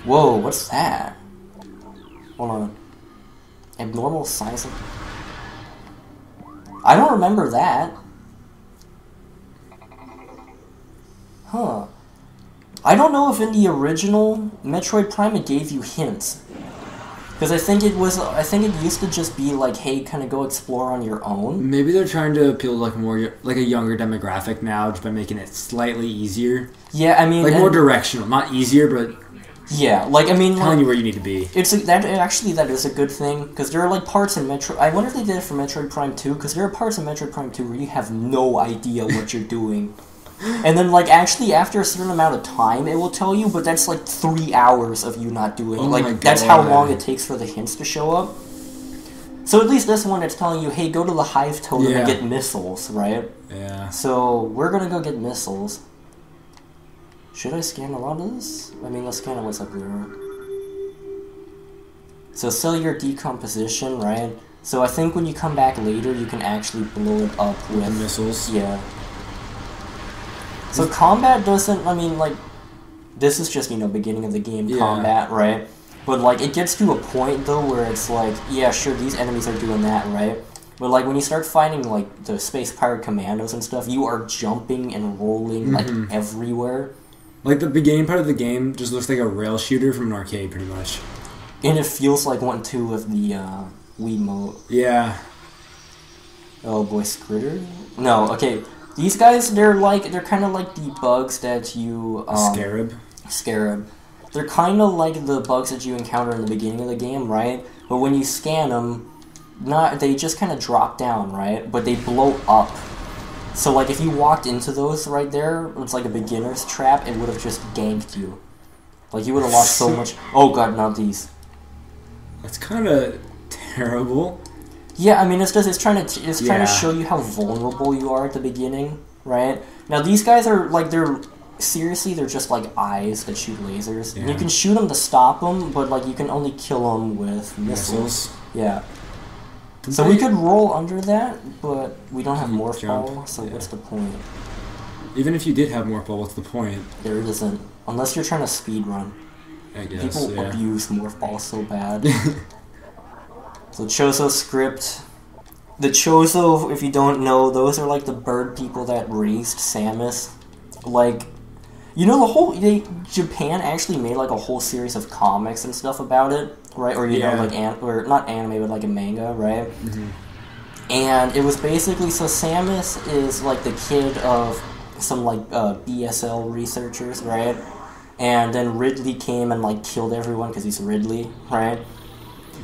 Whoa, what's that? Hold on. Abnormal size of... I don't remember that. Huh. I don't know if in the original Metroid Prime it gave you hints. Because I think it used to just be like, hey, kind of go explore on your own. Maybe they're trying to appeal to like a younger demographic now, just by making it slightly easier. Yeah, I mean, like more directional, not easier, but yeah, like I mean, telling you where you need to be. That is a good thing, because there are like parts in Metro. I wonder if they did it for Metroid Prime 2, because there are parts in Metroid Prime 2 where you have no idea what you're doing. And then, like, actually, after a certain amount of time, it will tell you, but that's, like, 3 hours of you not doing it. Like, that's how long it takes for the hints to show up. So at least this one, it's telling you, hey, go to the Hive Totem and get missiles, right? Yeah. So, we're gonna go get missiles. Should I scan a lot of this? I mean, let's scan what's up there. So, cellular decomposition, right? So I think when you come back later, you can actually blow it up with... missiles? Yeah. So combat doesn't, I mean, like, this is just, you know, beginning of the game combat, right? But, like, it gets to a point, though, where it's like, yeah, sure, these enemies are doing that, right? But, like, when you start fighting, like, the Space Pirate Commandos and stuff, you are jumping and rolling, like, everywhere. Like, the beginning part of the game just looks like a rail shooter from an arcade, pretty much. And it feels like 1-2 with the, Wiimote. Yeah. Oh, boy, Skritter? No, okay. These guys, they're kind of like the bugs that you... Scarab. Scarab. They're kind of like the bugs that you encounter in the beginning of the game, right? But when you scan them, they just kind of drop down, right? But they blow up. So, like, if you walked into those right there, it's like a beginner's trap, it would have just ganked you. Like, you would have lost so much... Oh, God, not these. That's kind of terrible. Yeah, I mean, it's trying to show you how vulnerable you are at the beginning, right? Now, these guys are, like, they're just, like, eyes that shoot lasers. Yeah. You can shoot them to stop them, but, like, you can only kill them with missiles. Yeah. So we could roll under that, but we don't have Morph Ball, so what's the point? Even if you did have Morph Ball, what's the point? There isn't. Unless you're trying to speedrun. I guess, People abuse Morph Ball so bad. So Chozo script. The Chozo, if you don't know, those are like the bird people that raised Samus. Like, you know, Japan actually made like a whole series of comics and stuff about it, right? Or you know, like or not anime, but like a manga, right? And it was basically, so Samus is like the kid of some like BSL researchers, right? And then Ridley came and like killed everyone because he's Ridley, right?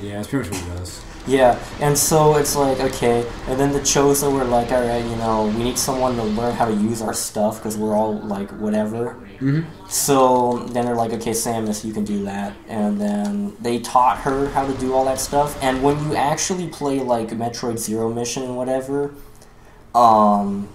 Yeah, that's pretty much what he does. Yeah, and so it's like, okay, and then the Chozo were like, alright, you know, we need someone to learn how to use our stuff, because we're all, like, whatever. So then they're like, okay, Samus, you can do that. And then they taught her how to do all that stuff, and when you actually play, like, Metroid Zero Mission and whatever, oh,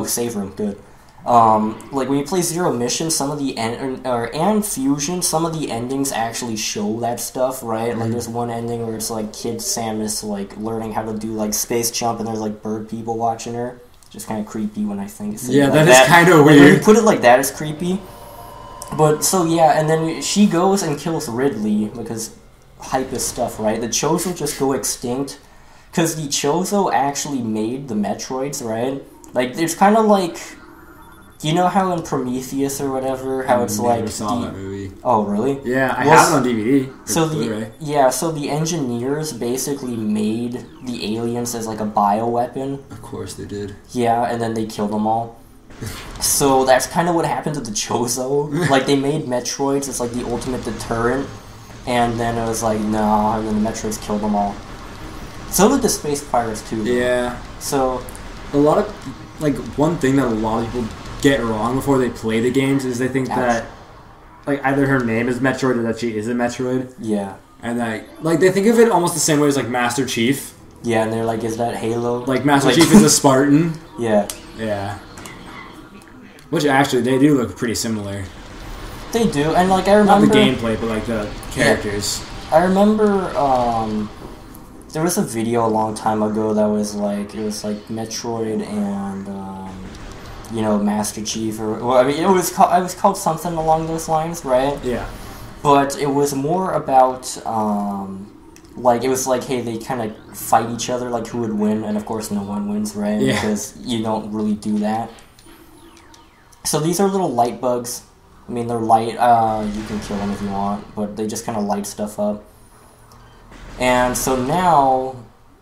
save room, good. Like, when you play Zero Mission, some of the and Fusion, some of the endings actually show that stuff, right? Like, there's one ending where it's, like, Kid Samus, like, learning how to do, like, space jump, and there's, like, bird people watching her. Just kind of creepy when I think it's yeah, like that is kind of weird. When you put it like that, it's creepy. But, so, yeah, and then she goes and kills Ridley, because hype is stuff, right? The Chozo just go extinct, because the Chozo actually made the Metroids, right? Like, it's kind of like... You know how in Prometheus or whatever, how it's like... I never saw that movie. Oh, really? Yeah, I have it on DVD. So the engineers basically made the aliens as like a bioweapon. Of course they did. Yeah, and then they killed them all. So that's kind of what happened to the Chozo. Like, they made Metroids as like the ultimate deterrent, and then it was like, nah, and then the Metroids killed them all. So did the Space Pirates too. Yeah. So... A lot of... Like, one thing that a lot of people... get wrong before they play the games is they think that like either her name is Metroid or that she is a Metroid. Yeah. And like they think of it almost the same way as like Master Chief. Yeah, and they're like, is that Halo? Like Master Chief is a Spartan. Yeah. Yeah. Which actually they do look pretty similar. They do, and like I remember not the gameplay, but like the characters. Yeah. I remember there was a video a long time ago that was like, it was like Metroid and you know, Master Chief, or well, I mean, it was called something along those lines, right? Yeah. But it was more about like it was like, hey, they kind of fight each other, like who would win, and of course no one wins, right? Yeah. Because you don't really do that. So these are little light bugs. I mean, they're light. You can kill them if you want, but they just kind of light stuff up. And so now,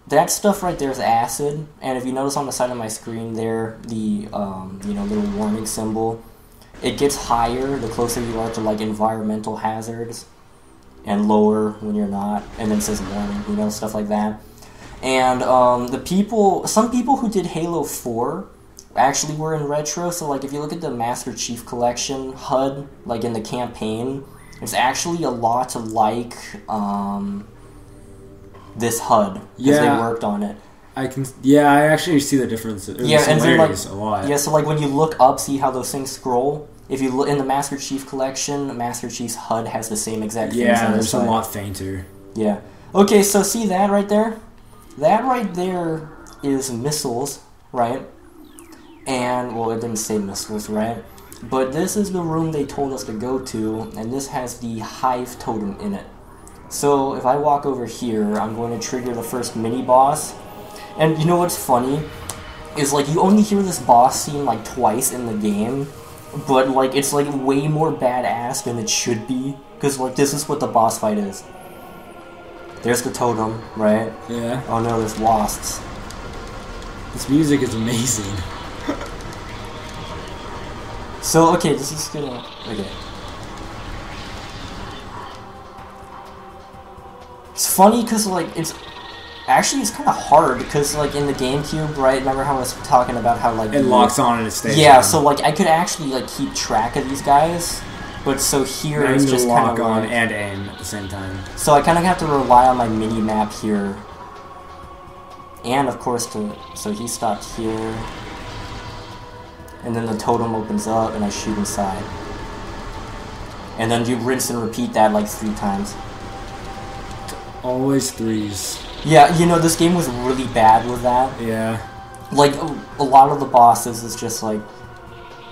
that stuff right there is acid. And if you notice on the side of my screen there, the you know, little warning symbol, it gets higher the closer you are to like environmental hazards, and lower when you're not. And then it says warning, you know, stuff like that. And some people who did Halo 4 actually were in retro. So like if you look at the Master Chief Collection HUD, like in the campaign, it's actually a lot like this HUD, because they worked on it. I actually see the differences. Yeah, and then like a lot. Yeah, so like when you look up, see how those things scroll. If you look in the Master Chief Collection, Master Chief's HUD has the same exact things. Yeah, there's a lot fainter. Yeah. Okay, so see that right there? That right there is missiles, right? And, well, it didn't say missiles, right? But this is the room they told us to go to, and this has the Hive Totem in it. So, if I walk over here, I'm going to trigger the first mini-boss. And you know what's funny? Is, like, you only hear this boss scene, like, twice in the game, but, like, it's, like, way more badass than it should be. Because, like, this is what the boss fight is. There's the totem, right? Yeah. Oh no, there's wasps. This music is amazing. So, okay, this is gonna... Okay. It's funny because, like, it's... Actually, it's kind of hard because, like, in the GameCube, right? Remember how I was talking about how, like... It locks on and it stays Yeah, on. so, like, I could actually, like, keep track of these guys. But so here it's just kind of lock on like... and aim at the same time. So I kind of have to rely on my mini-map here. And, of course, so he stopped here. And then the totem opens up, and I shoot inside. And then you rinse and repeat that like 3 times. Always 3s. Yeah, you know, this game was really bad with that. Yeah. Like, a lot of the bosses is just like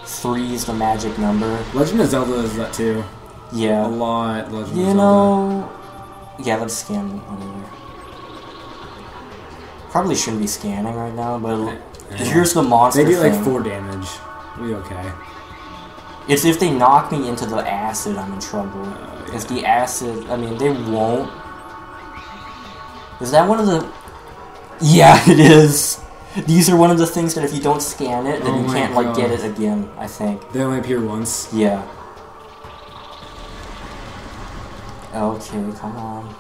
3 is the magic number. Legend of Zelda is that too. Yeah. A lot, Legend of Zelda. You know... Yeah, let's scan whatever. Probably shouldn't be scanning right now, but... Here's the monster They do like thing. 4 damage. We'll be okay. It's if they knock me into the acid, I'm in trouble. Yeah. If the acid... I mean, they won't. Is that one of the... Yeah, it is. These are one of the things that if you don't scan it, then you can't, like, get it again, I think. They only appear once? Yeah. Okay, come on.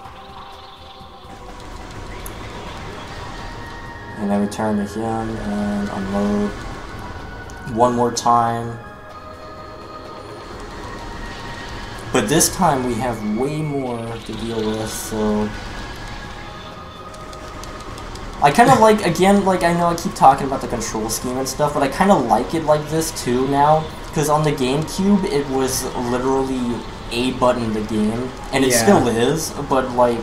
And then return to him and unload. One more time. But this time we have way more to deal with, so... I kind of like, again, like, I know I keep talking about the control scheme and stuff, but I kind of like it like this too now, because on the GameCube, it was literally A button the game, and it still is, but, like,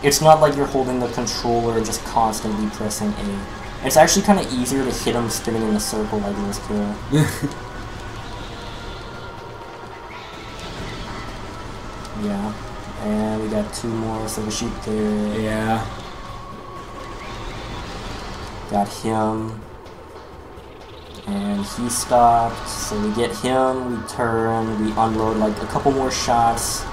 it's not like you're holding the controller and just constantly pressing A. It's actually kind of easier to hit them spinning in a circle like this too. Yeah, and we got 2 more, so we shoot there. Yeah. Got him. And he stopped, so we get him, we turn, we unload like a couple more shots.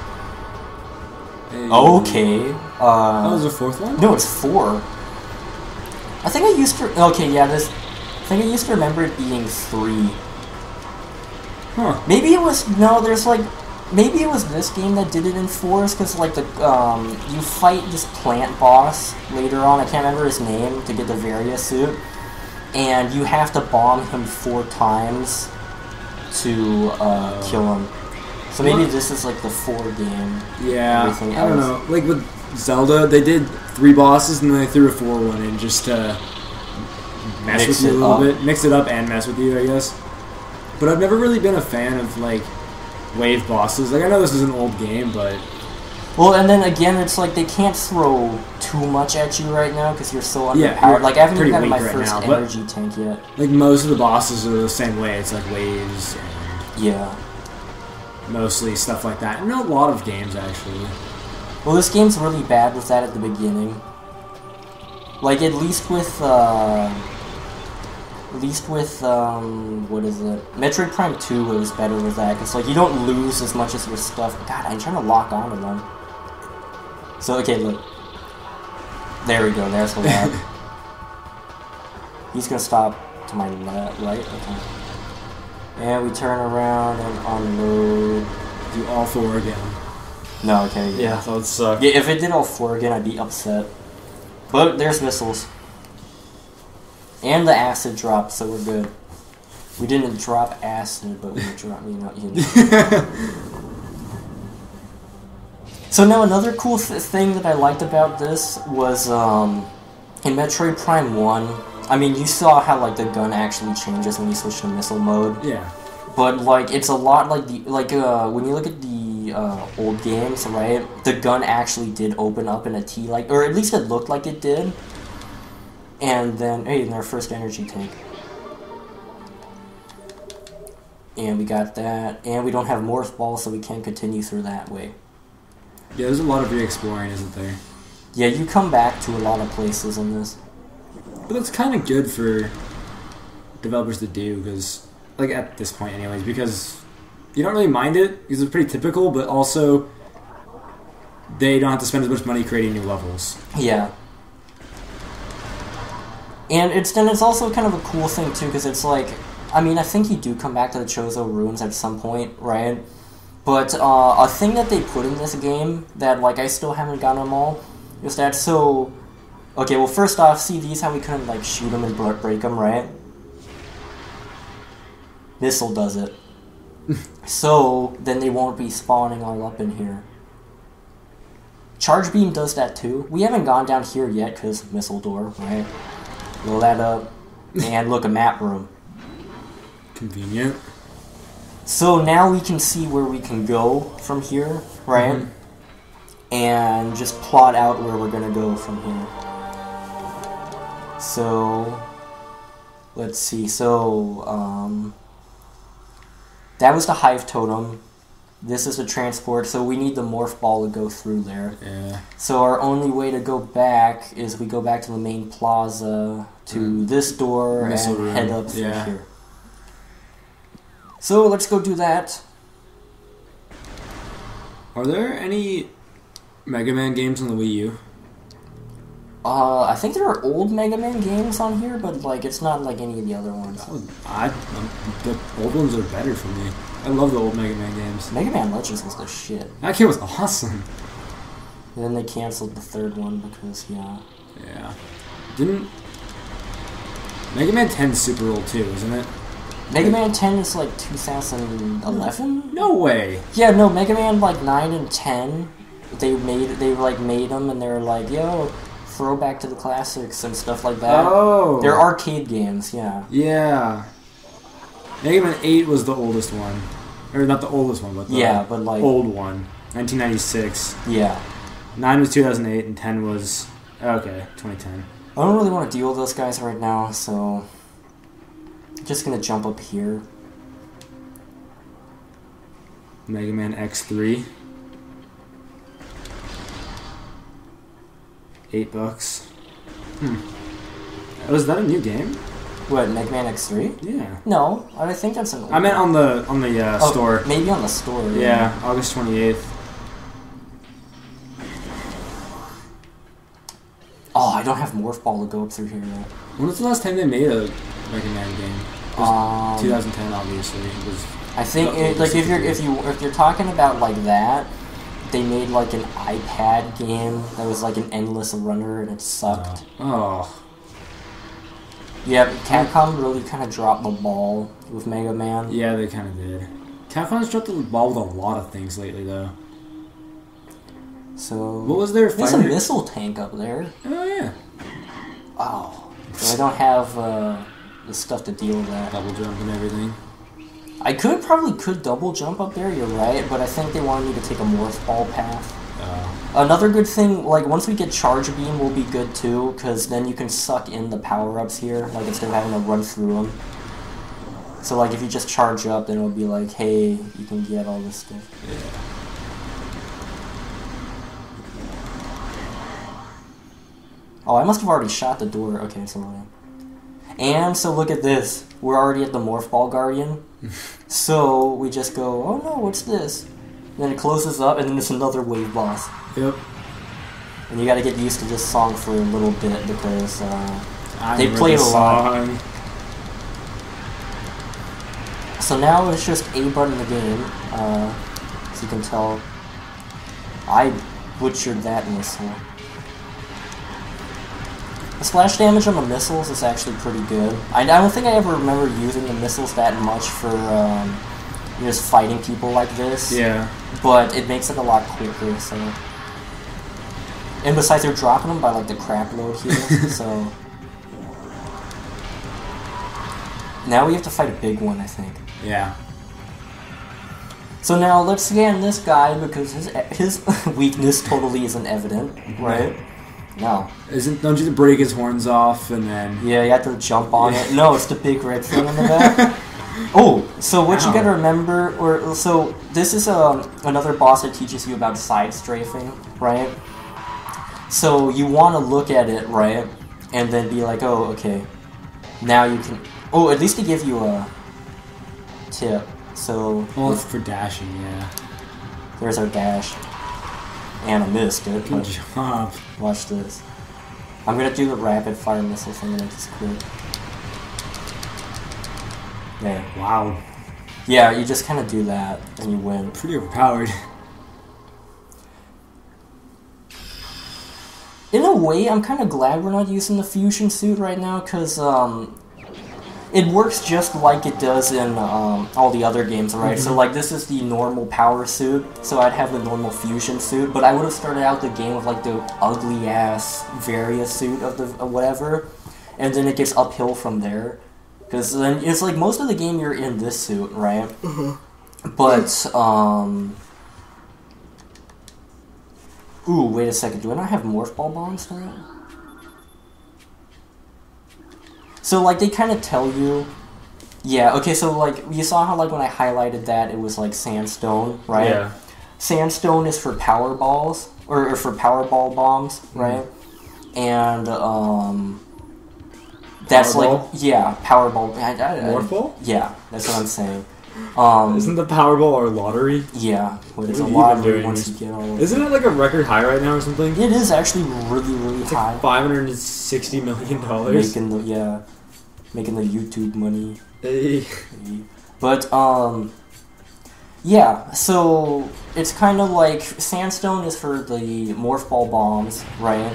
Hey. Okay. Oh, was there a 4th one? No, it's 4. I think I used to... Okay, yeah, this... I think I used to remember it being 3. Huh. Maybe it was... No, there's like... Maybe it was this game that did it in 4s, because like the... you fight this plant boss later on, I can't remember his name, to get the Varia suit. And you have to bomb him 4 times to kill him. So maybe this is like the 4 game. Yeah, Everything I don't else. know. Like with Zelda, they did 3 bosses and then they threw a 4th one in just to mess with you a little bit. Mix it up and mess with you, I guess. But I've never really been a fan of like wave bosses. Like I know this is an old game, but Well, and then again, it's like they can't throw too much at you right now because you're so underpowered. Yeah, like I haven't even gotten my right first now, energy tank yet. Like most of the bosses are the same way. It's like waves and yeah, mostly stuff like that. And a lot of games actually. Well, this game's really bad with that at the beginning. Like at least with what is it? Metroid Prime 2 was better with that because like you don't lose as much as your stuff. God, I'm trying to lock onto them. So okay, look. There we go. There's the lab. He's gonna stop to my left, right? Okay. And we turn around and unload. Do all 4 again. No, okay. Yeah, that would suck. Yeah, if it did all 4 again, I'd be upset. But there's missiles. And the acid drop, so we're good. We didn't drop acid, but we dropped, you know. So now another cool thing that I liked about this was, in Metroid Prime 1, I mean, you saw how, like, the gun actually changes when you switch to missile mode. Yeah. But, like, it's a lot like when you look at the, old games, right, the gun actually did open up in a T, like, or at least it looked like it did. And then, hey, in our first energy tank. And we got that. And we don't have morph balls, so we can't continue through that way. Yeah, there's a lot of re-exploring, isn't there? Yeah, you come back to a lot of places in this. But that's kind of good for developers to do, because, like, at this point anyways, because you don't really mind it, because it's pretty typical, but also they don't have to spend as much money creating new levels. Yeah. And it's also kind of a cool thing, too, because it's like, I mean, I think you do come back to the Chozo Ruins at some point, right? But a thing that they put in this game that, like, I still haven't gotten them all, is that so... Okay, well, first off, see these, how we couldn't, like, shoot them and break them, right? Missile does it. So, then they won't be spawning all up in here. Charge Beam does that, too. We haven't gone down here yet, because missile door, right? Blow that up. And look, a map room. Convenient. So now we can see where we can go from here, right? Mm-hmm. And just plot out where we're going to go from here. So, let's see. So, that was the Hive Totem. This is the transport, so we need the Morph Ball to go through there. Yeah. So our only way to go back is we go back to the main plaza, to this door, and head up through here. So let's go do that. Are there any Mega Man games on the Wii U? I think there are old Mega Man games on here, but like it's not like any of the other ones. The old ones are better for me. I love the old Mega Man games. Mega Man Legends was the shit. That game was awesome. And then they canceled the third one because, yeah. Yeah. Didn't... Mega Man 10 is super old too, isn't it? Mega Man 10 is like 2011? No way! Yeah, no, Mega Man like 9 and 10, they made them and they were like, yo, throwback to the classics and stuff like that. Oh! They're arcade games, yeah. Yeah. Mega Man 8 was the oldest one. Or not the oldest one, but the but like old one. 1996. Yeah. 9 was 2008 and 10 was... Okay, 2010. I don't really want to deal with those guys right now, so... I'm just gonna jump up here. Mega Man X3. $8. Was that a new game? What, Mega Man X3? Yeah. No, I think that's an... I meant on the store. Maybe on the store. Yeah, August 28th. Oh, I don't have Morph Ball to go up through here yet. When was the last time they made a Mega Man game? 2010, obviously. It was. I think if you're talking about like that, they made like an iPad game that was like an endless runner and it sucked. Oh. Yeah, Capcom really kind of dropped the ball with Mega Man. Yeah, they kind of did. Capcom's dropped the ball with a lot of things lately, though. So what was their There's a missile tank up there. Oh yeah. Oh, so I don't have the stuff to deal with that. Double jump and everything. I probably could double jump up there. You're right, but I think they wanted me to take a Morph Ball path. Another good thing, like, once we get Charge Beam will be good too, because then you can suck in the power-ups here, like, instead of having to run through them. So, like, if you just charge up, then it'll be like, hey, you can get all this stuff. Yeah. Oh, I must have already shot the door. Okay, so... And, so look at this. We're already at the Morph Ball Guardian. So, we just go, oh no, what's this? And then it closes up, and then there's another wave boss. Yep. And you gotta get used to this song for a little bit, because, they played a lot. So now it's just A button in the game, as you can tell. I butchered that missile. The splash damage on the missiles is actually pretty good. I don't think I ever remember using the missiles that much for just fighting people like this. Yeah. But it makes it a lot quicker, so... And besides, they're dropping them by, like, the crap load here, so... Now we have to fight a big one, I think. Yeah. So now, let's scan this guy, because his weakness totally isn't evident, right? No. Don't you break his horns off, and then... Yeah, you have to jump on it. No, it's the big red thing in the back. Oh, so what you gotta remember, so this is another boss that teaches you about side strafing, right? So you want to look at it, right, and then be like, oh, okay, now you can... Oh, at least to give you a tip, so... Well, it's for dashing, yeah. There's our dash. And I missed it. Good job. Watch this. I'm gonna do the rapid fire missile thing and make this quick. Yeah. Wow. Yeah, you just kind of do that, and you win. Pretty overpowered. In a way, I'm kind of glad we're not using the fusion suit right now, because it works just like it does in all the other games, right? So, like, this is the normal power suit, so I'd have the normal fusion suit, but I would have started out the game with, like, the ugly-ass Varia suit of the whatever, and then it gets uphill from there. Because then it's like most of the game you're in this suit, right? But, ooh, wait a second. Do I not have Morph Ball bombs for that? So, like, they kind of tell you... Yeah, okay, so, like, you saw how, like, when I highlighted that, it was, like, sandstone, right? Yeah. Sandstone is for power balls, or for power ball bombs, right? And, that's Powerball? like, yeah, Powerball. Morph Ball? Yeah, that's what I'm saying. Isn't the Powerball our lottery? Yeah, but it's a What have you lot been doing? once you get all of Isn't it like a record high right now or something? It is actually really, really high. $560 million. Making the YouTube money. Hey. But, yeah, so it's kind of like sandstone is for the morph ball bombs, right?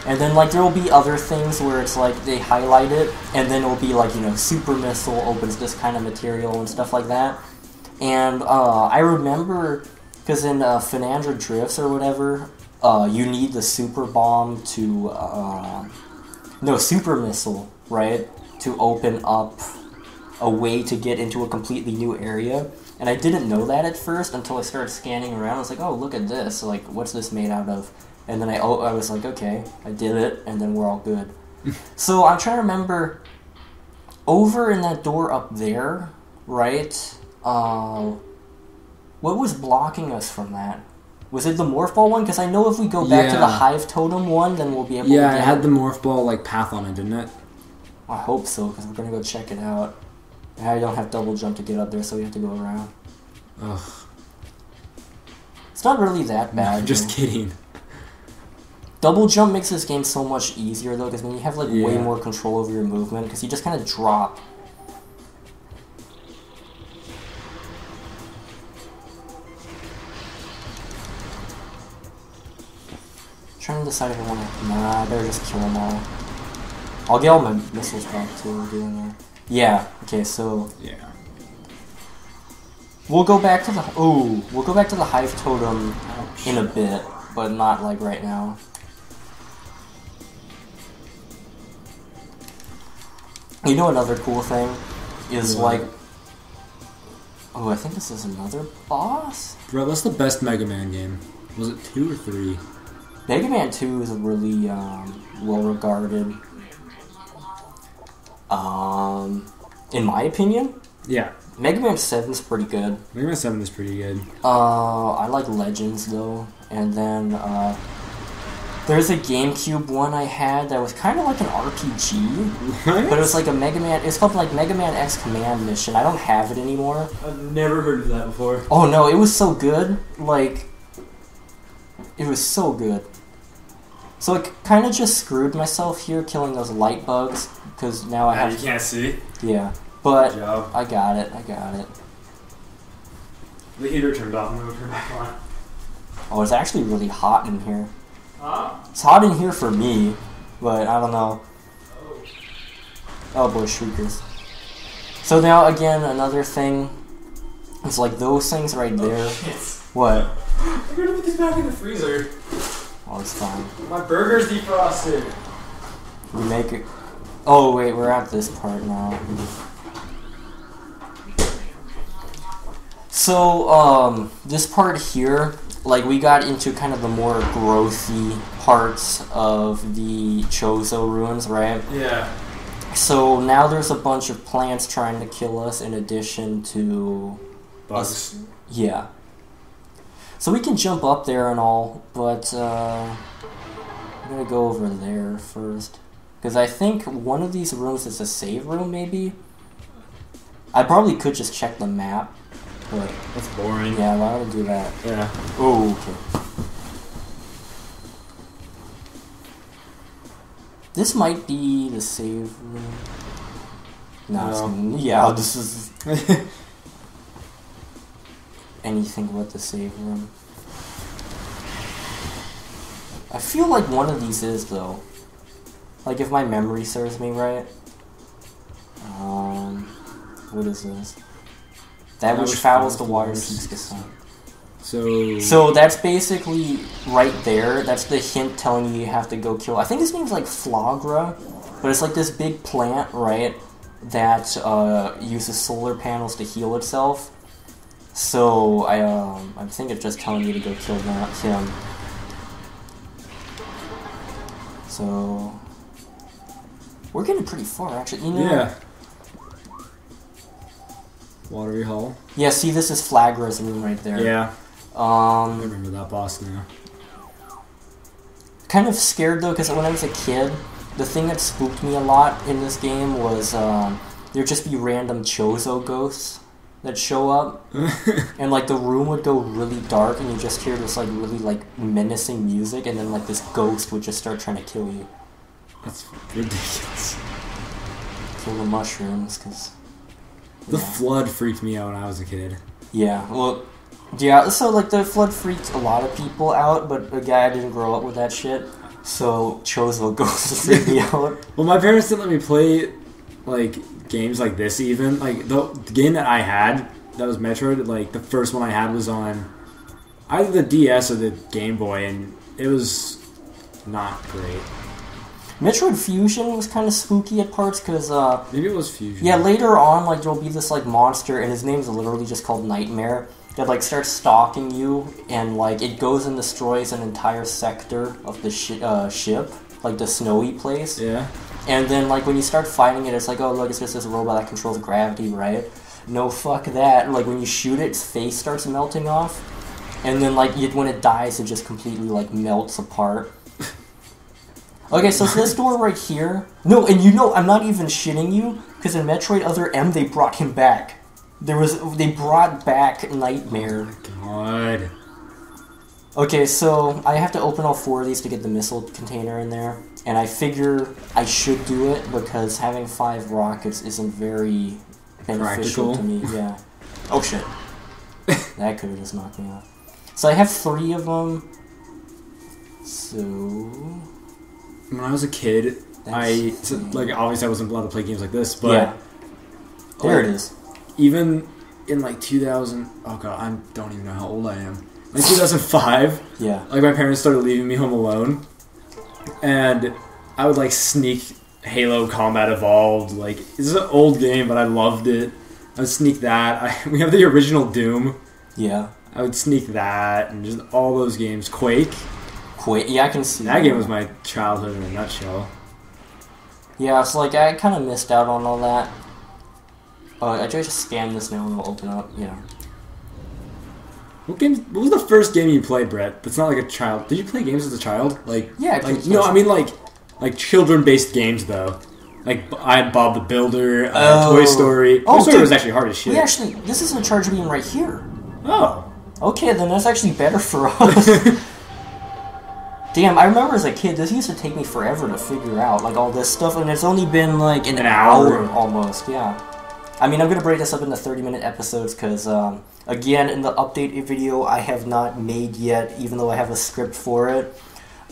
And then, like, there will be other things where it's like they highlight it, and then it'll be like, you know, super missile opens this kind of material and stuff like that. And I remember, because in Finandra Drifts or whatever, you need the super bomb to, no, super missile, right? To open up a way to get into a completely new area. And I didn't know that at first until I started scanning around. I was like, oh, look at this. Like, what's this made out of? And then I was like, okay, I did it, and then we're all good. So I'm trying to remember, over in that door up there, right, what was blocking us from that? Was it the Morph Ball one? Because I know if we go back to the Hive Totem one, then we'll be able to Yeah, it had the Morph Ball, like, path on it, didn't it? I hope so, because we're going to go check it out. And I don't have double jump to get up there, so we have to go around. Ugh. It's not really that bad. I'm just kidding. Double jump makes this game so much easier, though, because then you have, like, way more control over your movement, because you just kind of drop. Trying to decide if I want to... Nah, I better just kill them all. I'll get all my missiles back, too, we're doing there. Yeah, okay, so... Yeah. We'll go back to the... Ooh, we'll go back to the Hive Totem in a bit, but not, like, right now. You know another cool thing is, like... Oh, I think this is another boss? Bro, what's the best Mega Man game? Was it 2 or 3? Mega Man 2 is really well regarded. In my opinion, Yeah. Mega Man 7 is pretty good. Mega Man 7 is pretty good. I like Legends though, and then there's a GameCube one I had that was kind of like an RPG, What? but it was like a Mega Man. It's called like Mega Man X Command Mission. I don't have it anymore. I've never heard of that before. Oh no, it was so good. Like, it was so good. So I kind of just screwed myself here, killing those light bugs, because now I have. You can't see. Yeah, but Good job. I got it. I got it. The heater turned off. I'm gonna turn it back on. Oh, it's actually really hot in here. Huh? It's hot in here for me, but I don't know. Oh boy, shriekers. So now again, another thing. It's like those things right there. What? I'm gonna put this back in the freezer. Oh, it's fine. My burger's defrosted. We make it. Oh wait, we're at this part now. So, this part here, like, we got into kind of the more growthy parts of the Chozo Ruins, right? Yeah. So now there's a bunch of plants trying to kill us in addition to Bugs. Yeah. So we can jump up there and all, but I'm gonna go over there first. Because I think one of these rooms is a save room, maybe? I probably could just check the map, but... That's boring. Yeah, why would I do that? Yeah. Oh, okay. This might be the save room. No. Yeah, this is... anything but the save room. I feel like one of these is, though. Like, if my memory serves me right. What is this? That which fouls the water seeks the sun. So that's basically right there. That's the hint telling you have to go kill. I think his name's like Flagra, but it's like this big plant, right? That uses solar panels to heal itself. So I think it's just telling you to go kill him. So we're getting pretty far, actually. You know? Yeah. Watery Hall. Yeah. See, this is Flagra's room right there. Yeah. I remember that boss now. Kind of scared though, because when I was a kid, the thing that spooked me a lot in this game was there'd just be random Chozo ghosts that show up, and like the room would go really dark, and you just hear this like really like menacing music, and then like this ghost would just start trying to kill you. That's ridiculous. Kill the mushrooms, because The flood freaked me out when I was a kid. Yeah, well, yeah. So like the flood freaked a lot of people out, but a guy didn't grow up with that shit, so Chozo ghosts freaked me out. Well, my parents didn't let me play like games like this. Even like the game that I had that was Metroid, like the first one I had was on either the DS or the Game Boy, and it was not great. Metroid Fusion was kind of spooky at parts because Maybe it was Fusion. yeah, later on, like there'll be this like monster, and his name's literally just called Nightmare, that like starts stalking you, and like it goes and destroys an entire sector of the ship, like the snowy place. Yeah. And then like when you start fighting it, it's like, oh look, it's just this robot that controls gravity, right? No, fuck that. Like when you shoot it, its face starts melting off, and then like when it dies, it just completely like melts apart. Okay, so it's this door right here. No, and you know, I'm not even shitting you, because in Metroid Other M, they brought him back. They brought back Nightmare. God. Okay, so I have to open all 4 of these to get the missile container in there, and I figure I should do it, because having 5 rockets isn't very beneficial Practical. to me. Yeah. Oh shit. That could have just knocked me off. So I have 3 of them. So... When I was a kid, like obviously I wasn't allowed to play games like this, but yeah. There it is. Even in like 2000, oh god, I don't even know how old I am. Like 2005, yeah. Like my parents started leaving me home alone, and I would like sneak Halo Combat Evolved. Like this is an old game, but I loved it. I would sneak that. We have the original Doom. Yeah. I would sneak that and just all those games. Quake. Yeah, I can see that game was my childhood in a nutshell. Yeah, it's like I kind of missed out on all that. I try to scan this now and it'll open up. Yeah. What was the first game you played, Brett? That's not like a child. Did you play games as a child? Yeah. No, I mean like children-based games though. Like I had Bob the Builder, Toy Story. Toy Story was actually hard as shit. This is a charge beam right here. Oh. Okay, then that's actually better for us. Damn, I remember as a kid, this used to take me forever to figure out, like, all this stuff, and it's only been, like, an hour almost, yeah. I mean, I'm going to break this up into 30-minute episodes, because, again, in the update video I have not made yet, even though I have a script for it,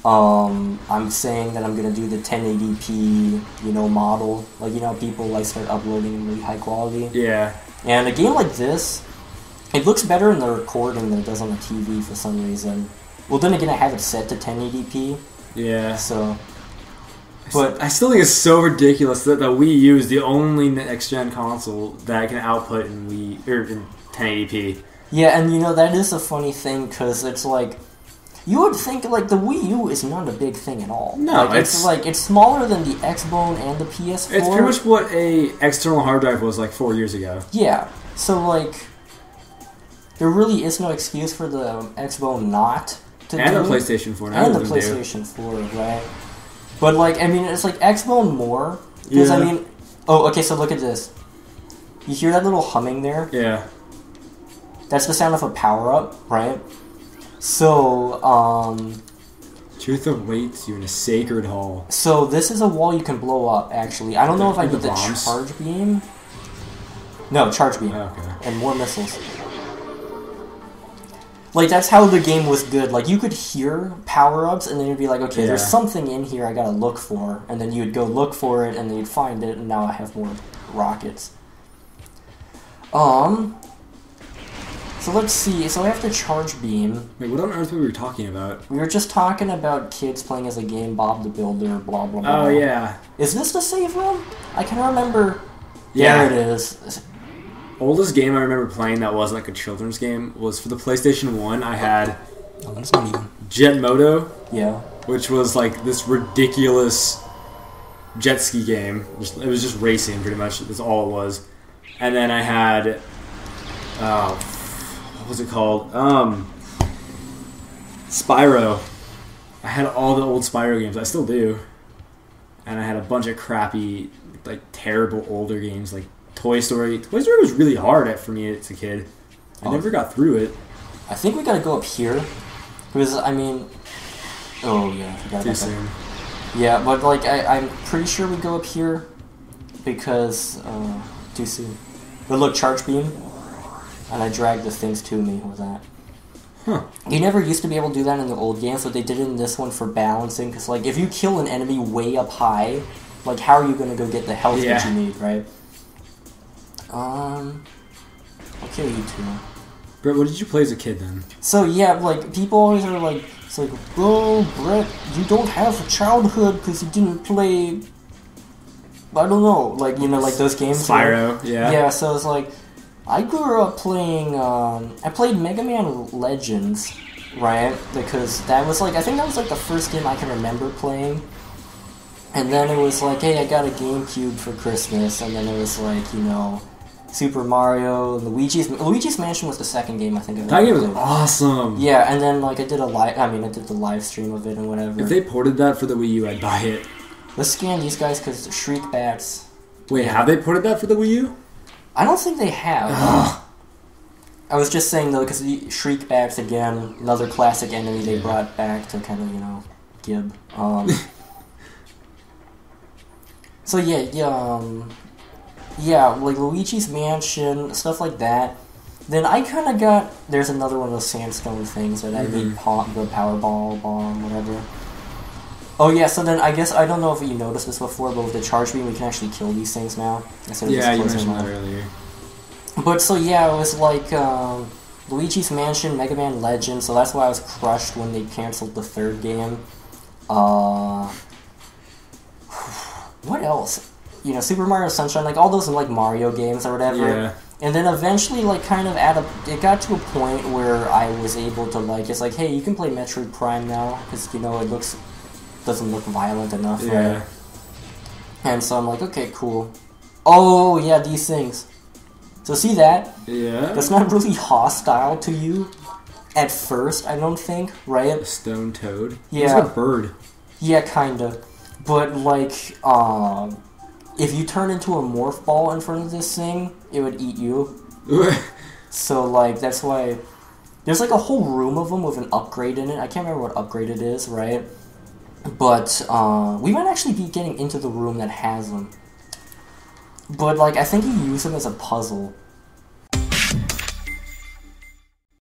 I'm saying that I'm going to do the 1080p, model. Like, people, like, start uploading in really high quality. Yeah. And a game like this, it looks better in the recording than it does on the TV for some reason. Well, then again, I have it set to 1080p. Yeah. So, but I still think it's so ridiculous that the Wii U is the only next-gen console that can output in in 1080p. Yeah, and that is a funny thing because it's like you would think like the Wii U is not a big thing at all. No, like, it's smaller than the Xbone and the PS4. It's pretty much what a external hard drive was like 4 years ago. Yeah. So like, there really is no excuse for the Xbone not. And the PlayStation 4. And the PlayStation 4, right? But, like, I mean, it's like Xbone more. Because, I mean... Oh, okay, so look at this. You hear that little humming there? Yeah. That's the sound of a power-up, right? So, Truth awaits you in a sacred hall. So, this is a wall you can blow up, actually. I don't know if I need the bombs? charge beam. No, charge beam. Okay. And more missiles. Like, that's how the game was good. Like, you could hear power-ups, and then you'd be like, okay, there's something in here I gotta look for. And then you'd go look for it, and then you'd find it, and now I have more rockets. So let's see. So I have the charge beam. Wait, what on earth were we talking about? We were just talking about kids playing as a game, Bob the Builder, blah, blah, blah. Oh, yeah. Is this the save room? I can remember. Yeah. There it is. Oldest game I remember playing that wasn't like a children's game was for the PlayStation 1. I had that's not even. Jet Moto. Yeah. Which was like this ridiculous jet ski game. It was just racing pretty much. That's all it was. And then I had, what was it called? Spyro. I had all the old Spyro games. I still do. And I had a bunch of crappy, like terrible older games like Toy Story. Toy Story was really hard for me as a kid. I never got through it. I think we gotta go up here. Because, I mean... Oh, yeah. I forgot Too about soon. that. Yeah, but, like, I'm pretty sure we go up here. Because, too soon. But look, charge beam. And I dragged the things to me with that. Huh. You never used to be able to do that in the old games, but they did it in this one for balancing. Because, like, if you kill an enemy way up high, like, how are you gonna go get the health that you need, right? I'll kill you too. Brett, what did you play as a kid then? So yeah, like people always are like, it's like, oh, Brett, you don't have a childhood because you didn't play. I don't know, like like those games. Spyro, yeah. Yeah, so it's like, I grew up playing. I played Mega Man Legends, right? Because that was like, I think that was like the first game I can remember playing. And then it was like, hey, I got a GameCube for Christmas, and then it was like, Super Mario, Luigi's Mansion was the second game I think of. That game was awesome. Yeah, and then like I did the live stream of it and whatever. If they ported that for the Wii U, I'd buy it. Let's scan these guys because Shriek Bats. Wait, have they ported that for the Wii U? I don't think they have. I was just saying though because Shriek Bats again, another classic enemy they brought back to kind of gib. So yeah, like Luigi's Mansion, stuff like that. Then I kind of got... There's another one of those sandstone things that I need the Powerball, bomb, whatever. Oh yeah, so then I guess, I don't know if you noticed this before, but with the charge beam we can actually kill these things now. Yeah, you mentioned that earlier. But so yeah, it was like Luigi's Mansion, Mega Man Legends, so that's why I was crushed when they canceled the third game. What else? Super Mario Sunshine, like all those like Mario games or whatever. Yeah. And then eventually, like, kind of it got to a point where I was able to, like, it's like, hey, you can play Metroid Prime now, because, you know, doesn't look violent enough, right? And so I'm like, okay, cool. Oh, yeah, these things. So see that? Yeah. That's not really hostile to you at first, I don't think, right? A stone toad? Yeah. It's like a bird. Yeah, kinda. But, like, if you turn into a morph ball in front of this thing, it would eat you. So, like, that's why... There's, like, a whole room of them with an upgrade in it. I can't remember what upgrade it is, right? But, we might actually be getting into the room that has them. But, like, I think you use them as a puzzle.